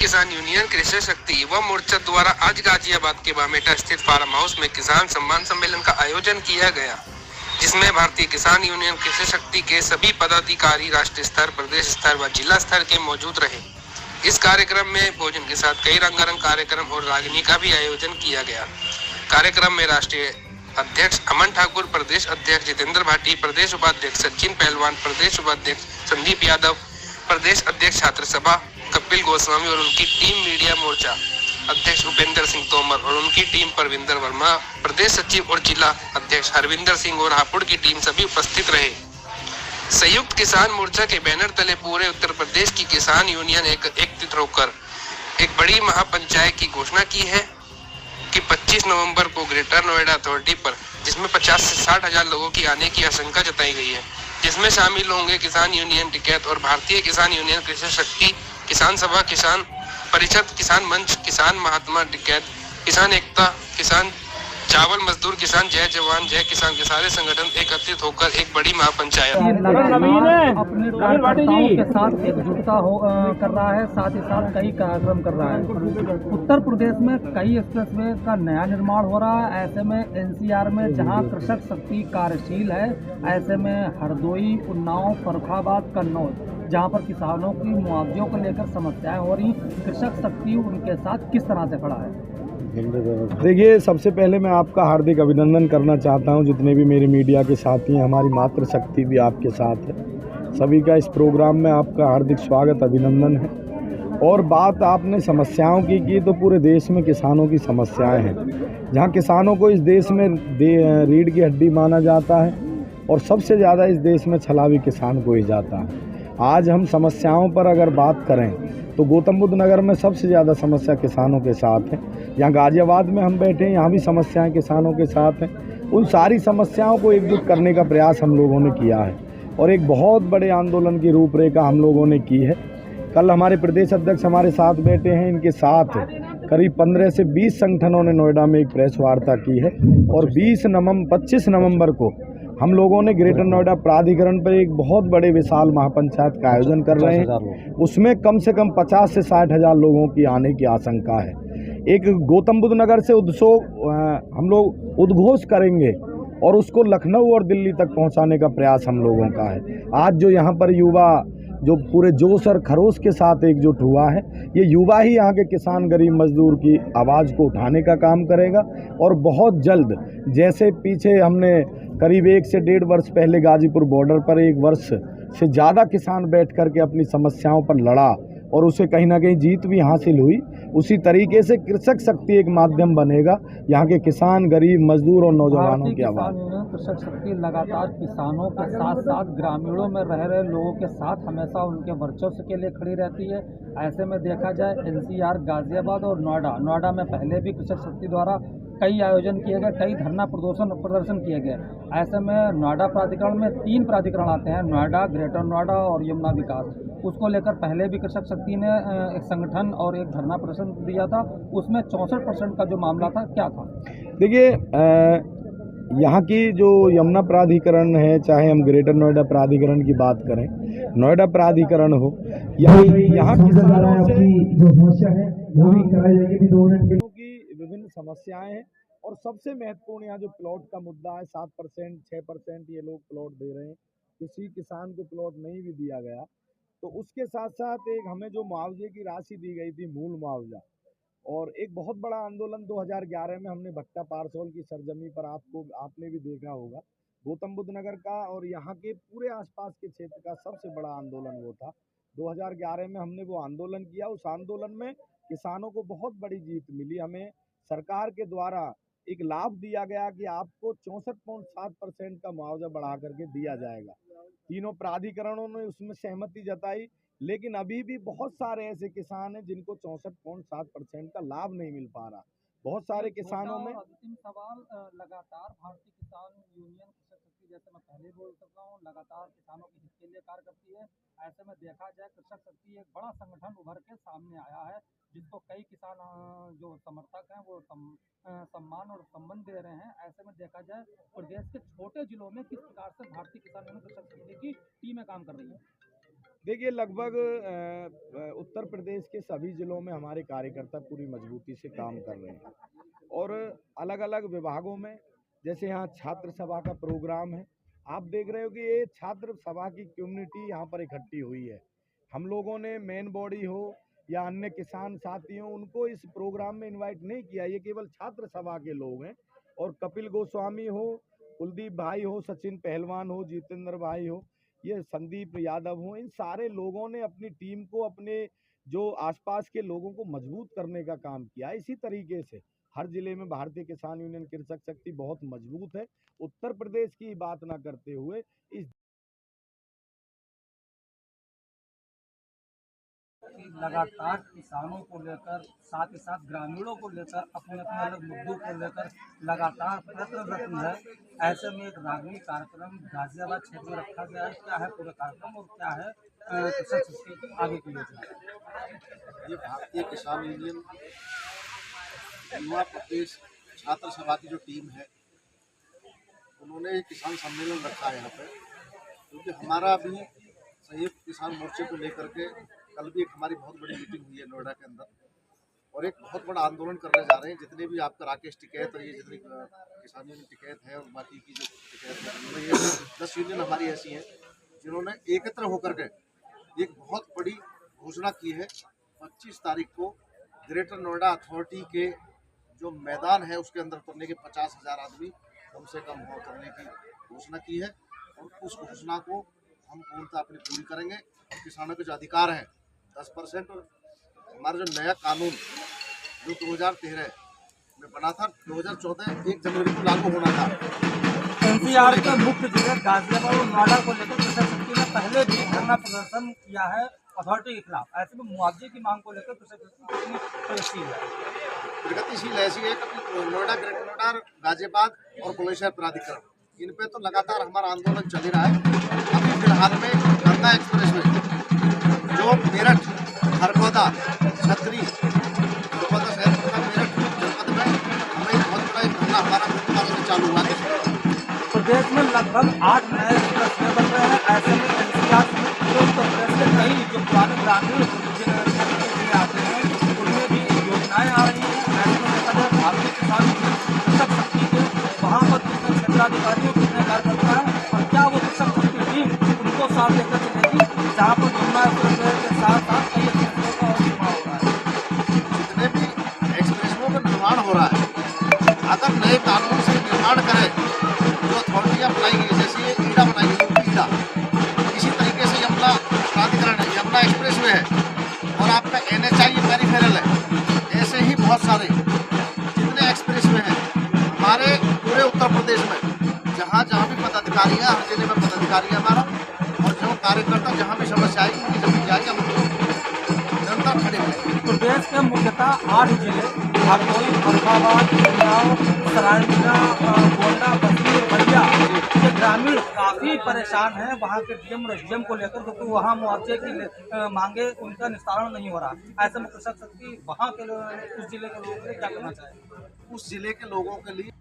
किसान यूनियन कृषि शक्ति युवा मोर्चा द्वारा आज गाजियाबाद के बामेटा स्थित फार्म हाउस में किसान सम्मान सम्मेलन का आयोजन किया गया, जिसमें भारतीय किसान यूनियन कृषि शक्ति के सभी पदाधिकारी राष्ट्रीय स्तर, प्रदेश स्तर व जिला स्तर के मौजूद रहे। इस कार्यक्रम में भोजन के साथ कई रंगारंग कार्यक्रम और रागिनी का भी आयोजन किया गया। कार्यक्रम में राष्ट्रीय अध्यक्ष अमन ठाकुर, प्रदेश अध्यक्ष जितेंद्र भाटी, प्रदेश उपाध्यक्ष सचिन पहलवान, प्रदेश उपाध्यक्ष संदीप यादव, प्रदेश अध्यक्ष छात्र सभा कपिल गोस्वामी और उनकी टीम, मीडिया मोर्चा अध्यक्ष उपेंद्र सिंह तोमर और उनकी टीम, परविंदर वर्मा, प्रदेश सचिव और जिला अध्यक्ष हरविंदर सिंह और हापुड़ की टीम सभी उपस्थित रहे। संयुक्त किसान मोर्चा के बैनर तले पूरे उत्तर प्रदेश की किसान यूनियन एकत्रित होकर एक बड़ी महापंचायत की घोषणा की है कि 25 नवंबर को ग्रेटर नोएडा अथॉरिटी पर, जिसमें 50 से 60 हजार लोगों की आने की आशंका जताई गई है, जिसमें शामिल होंगे किसान यूनियन टिकैत और भारतीय किसान यूनियन कृषि शक्ति, किसान सभा, किसान परिषद, किसान मंच, किसान महात्मा टिकैत, किसान एकता, किसान चावल मजदूर, किसान जय जवान जय किसान के सारे संगठन एकत्रित होकर एक बड़ी महापंचायत अपने कार्यकर्ताओं के साथ एकजुटता कर रहा है, साथ ही साथ कई कार्यक्रम कर रहा है। उत्तर प्रदेश में कई एक्सप्रेसवे का नया निर्माण हो रहा है। ऐसे में एनसीआर में जहां कृषक शक्ति कार्यशील है, ऐसे में हरदोई, उन्नाव, फर्रुखाबाद, कन्नौज, जहां पर किसानों की मुआवजों को लेकर समस्याएं हो रही, कृषक शक्ति उनके साथ किस तरह से खड़ा है? देखिए, सबसे पहले मैं आपका हार्दिक अभिनंदन करना चाहता हूं। जितने भी मेरे मीडिया के साथी हैं, हमारी मातृ शक्ति भी आपके साथ है, सभी का इस प्रोग्राम में आपका हार्दिक स्वागत, अभिनंदन है। और बात आपने समस्याओं की तो पूरे देश में किसानों की समस्याएं हैं। जहां किसानों को इस देश में रीढ़ की हड्डी माना जाता है और सबसे ज़्यादा इस देश में छलावी किसान को ही जाता है। आज हम समस्याओं पर अगर बात करें तो गौतम बुद्ध नगर में सबसे ज़्यादा समस्या किसानों के साथ है। यहाँ गाजियाबाद में हम बैठे हैं, यहाँ भी समस्याएं किसानों के साथ हैं। उन सारी समस्याओं को एकजुट करने का प्रयास हम लोगों ने किया है और एक बहुत बड़े आंदोलन की रूपरेखा हम लोगों ने की है। कल हमारे प्रदेश अध्यक्ष हमारे साथ बैठे हैं, इनके साथ करीब 15 से 20 संगठनों ने नोएडा में एक प्रेस वार्ता की है और 25 नवंबर को हम लोगों ने ग्रेटर नोएडा प्राधिकरण पर एक बहुत बड़े विशाल महापंचायत का आयोजन कर रहे हैं। उसमें कम से कम 50 से 60 हजार लोगों की आने की आशंका है। एक गौतम बुद्ध नगर से हम लोग उद्घोष करेंगे और उसको लखनऊ और दिल्ली तक पहुंचाने का प्रयास हम लोगों का है। आज जो यहाँ पर युवा जो पूरे जोश और खरोश के साथ एकजुट हुआ है, ये युवा ही यहाँ के किसान, गरीब मजदूर की आवाज़ को उठाने का काम करेगा। और बहुत जल्द, जैसे पीछे हमने करीब 1 से 1.5 वर्ष पहले गाजीपुर बॉर्डर पर 1 वर्ष से ज़्यादा किसान बैठ कर के अपनी समस्याओं पर लड़ा और उसे कहीं ना कहीं जीत भी हासिल हुई, उसी तरीके से कृषक शक्ति एक माध्यम बनेगा यहाँ के किसान, गरीब मजदूर और नौजवानों की आवाज़। कृषक शक्ति लगातार किसानों के साथ साथ ग्रामीणों में रह रहे लोगों के साथ हमेशा उनके वर्चस्व के लिए खड़ी रहती है। ऐसे में देखा जाए एनसीआर, गाजियाबाद और नोएडा में पहले भी कृषक शक्ति द्वारा कई आयोजन किए गए, कई धरना प्रदर्शन किए गए। ऐसे में नोएडा प्राधिकरण में 3 प्राधिकरण आते हैं, नोएडा, ग्रेटर नोएडा और यमुना विकास। उसको लेकर पहले भी कृषक शक्ति ने एक संगठन और एक धरना प्रदर्शन दिया था, उसमें 64% का जो मामला था, क्या था? देखिए, यहाँ की जो यमुना प्राधिकरण है, चाहे हम ग्रेटर नोएडा प्राधिकरण की बात करें, नोएडा प्राधिकरण हो, यहाँ किसानों से जो समस्या है वो भी कराई जाएगी। 2 मिनट की विभिन्न समस्याएं हैं और सबसे महत्वपूर्ण यहाँ जो प्लॉट का मुद्दा है, 7%, 6% ये लोग प्लॉट दे रहे हैं। किसी किसान को प्लॉट नहीं भी दिया गया तो उसके साथ साथ एक हमें जो मुआवजे की राशि दी गई थी, मूल मुआवजा, और एक बहुत बड़ा आंदोलन 2011 में हमने भट्टा पारसौल की सरजमी पर आपने भी देखा होगा, गौतम बुद्ध नगर का और यहाँ के पूरे आसपास के क्षेत्र का सबसे बड़ा आंदोलन वो था। 2011 में हमने वो आंदोलन किया। उस आंदोलन में किसानों को बहुत बड़ी जीत मिली। हमें सरकार के द्वारा एक लाभ दिया गया कि आपको 64.7% का मुआवजा बढ़ा करके दिया जाएगा। तीनों प्राधिकरणों ने उसमें सहमति जताई, लेकिन अभी भी बहुत सारे ऐसे किसान हैं जिनको 64.7% का लाभ नहीं मिल पा रहा। बहुत सारे किसानों में अंतिम सवाल, लगातार भारतीय किसान यूनियन कृषक शक्ति, जैसे मैं पहले बोल चुका हूँ, लगातार किसानों के हित के लिए कार्य करती है। ऐसे में देखा जाए कृषक शक्ति एक बड़ा संगठन उभर के सामने आया है, जिसको कई किसान जो समर्थक हैं वो सम्मान और संबंध दे रहे हैं। ऐसे में देखा जाए प्रदेश के छोटे जिलों में किस प्रकार से भारतीय किसान यूनियन कृषक शक्ति की टीमें काम कर रही है? देखिए लगभग उत्तर प्रदेश के सभी जिलों में हमारे कार्यकर्ता पूरी मजबूती से काम कर रहे हैं और अलग अलग विभागों में, जैसे यहाँ छात्र सभा का प्रोग्राम है, आप देख रहे हो कि ये छात्र सभा की कम्युनिटी यहाँ पर इकट्ठी हुई है। हम लोगों ने मेन बॉडी हो या अन्य किसान साथी हो, उनको इस प्रोग्राम में इनवाइट नहीं किया, ये केवल छात्र सभा के लोग हैं। और कपिल गोस्वामी हो, कुलदीप भाई हो, सचिन पहलवान हो, जितेंद्र भाई हो, ये संदीप यादव हो, इन सारे लोगों ने अपनी टीम को, अपने जो आसपास के लोगों को मजबूत करने का काम किया। इसी तरीके से हर जिले में भारतीय किसान यूनियन कृषक शक्ति बहुत मजबूत है। उत्तर प्रदेश की बात ना करते हुए इस लगातार किसानों को लेकर, साथ ही साथ ग्रामीणों को लेकर, अपने अपने अलग मुद्दों को लेकर लगातार प्रयत्नरत है। ऐसे में एक रागनी कार्यक्रम गाजियाबाद क्षेत्र में रखा गया है। क्या है पूरा कार्यक्रम और क्या है कृषक शक्ति की आगे की योजना? ये भारतीय किसान यूनियन युवा प्रदेश छात्र सभा की जो टीम है, उन्होंने किसान सम्मेलन रखा है यहाँ पे, क्योंकि हमारा भी संयुक्त किसान मोर्चे को लेकर के कल भी एक हमारी बहुत बड़ी मीटिंग हुई है नोएडा के अंदर, और एक बहुत बड़ा आंदोलन करने जा रहे हैं। जितने भी आपका राकेश टिकैत और ये जितनी किसान यूनियन टिकैत है और बाकी की जो टिकैत है, ये 10 यूनियन हमारी ऐसी हैं जिन्होंने एकत्र होकर के एक बहुत बड़ी घोषणा की है। 25 तारीख को ग्रेटर नोएडा अथॉरिटी के जो मैदान है उसके अंदर उतरने के 50,000 आदमी कम से कम उतरने की घोषणा की है, और उस घोषणा को हम पूर्णतः अपनी पूरी करेंगे। और किसानों के जो अधिकार हैं 10%, और हमारा जो नया कानून जो 2013 में बना था, 2014 1 जनवरी को लागू होना था। एनसीआर के मुख्य जिले गाजियाबाद और नोएडा को लेकर कृषक शक्ति ने पहले भी धरना प्रदर्शन किया है अथॉरिटी के खिलाफ। ऐसे में मुआवजे की मांग को लेकर कृषक शक्ति कितनी प्रगतिशील है? प्रगतिशील ऐसी है कि नोएडा, ग्रेटर नोएडा, गाजियाबाद और बुलंदशहर प्राधिकरण, इन पे तो लगातार हमारा आंदोलन चल ही रहा है। अभी फिलहाल में गंगा एक्सप्रेस में जो मेरठ, खरगोदा, छतरी, खरगोदा शहर तथा मेरठ जनपद में हमें बहुत बड़ा एक धरना हमारा मुख्य चालू हुआ है। प्रदेश में लगभग 8 नए एक्सप्रेस बन रहे हैं। ऐसे में एनसीआर उत्तर प्रदेश के कई जो पुराने ग्रामीण आते हैं उनमें भी योजनाएं आ रही हैं। ऐसे में देखा जाए भारतीय किसान कृषक शक्ति के वहाँ पर कितने क्षेत्राधिकारियों, कितने कार्यकर्ता हैं और क्या वो कृषक शक्ति टीम उनको साथ लेकर चलेगी, जहाँ पर यमुना एक्सप्रेस के साथ साथ कई एक्सप्रेसों का निर्माण हो रहा है। जितने भी एक्सप्रेसों का निर्माण हो रहा है, अगर नए कानून से निर्माण करें, जो अथॉरिटियाँ बनाई गई, जैसे ये ईडा बनाई गई, ईडा इसी तरीके से यमुना प्राधिकरण है, यमुना एक्सप्रेस वे है, और आपका NHI पेरिफेरल है। ऐसे ही बहुत सारे जितने एक्सप्रेस वे हैं हमारे पूरे उत्तर प्रदेश में, जहाँ जहाँ भी पदाधिकारी है, हर जिले में पदाधिकारी है हमारा, और जो कार्यकर्ता जहाँ भी समस्या आएगी उनकी जमीन जाके हम निरंतर खड़े हैं। प्रदेश के मुख्यतः 8 जिले हरदोई, फरुखाबाद, उन्नाव, सरायरंजन, गोंडा, बस्ती, बलिया के ग्रामीण काफ़ी परेशान हैं वहाँ के डीएम और एसडीएम को लेकर, क्योंकि वहाँ मुआवजे की मांगे उनका निस्तारण नहीं हो रहा। ऐसे में कृषक शक्ति वहाँ के उस जिले के लोगों के लिए क्या करना चाहिए? उस जिले के लोगों के लिए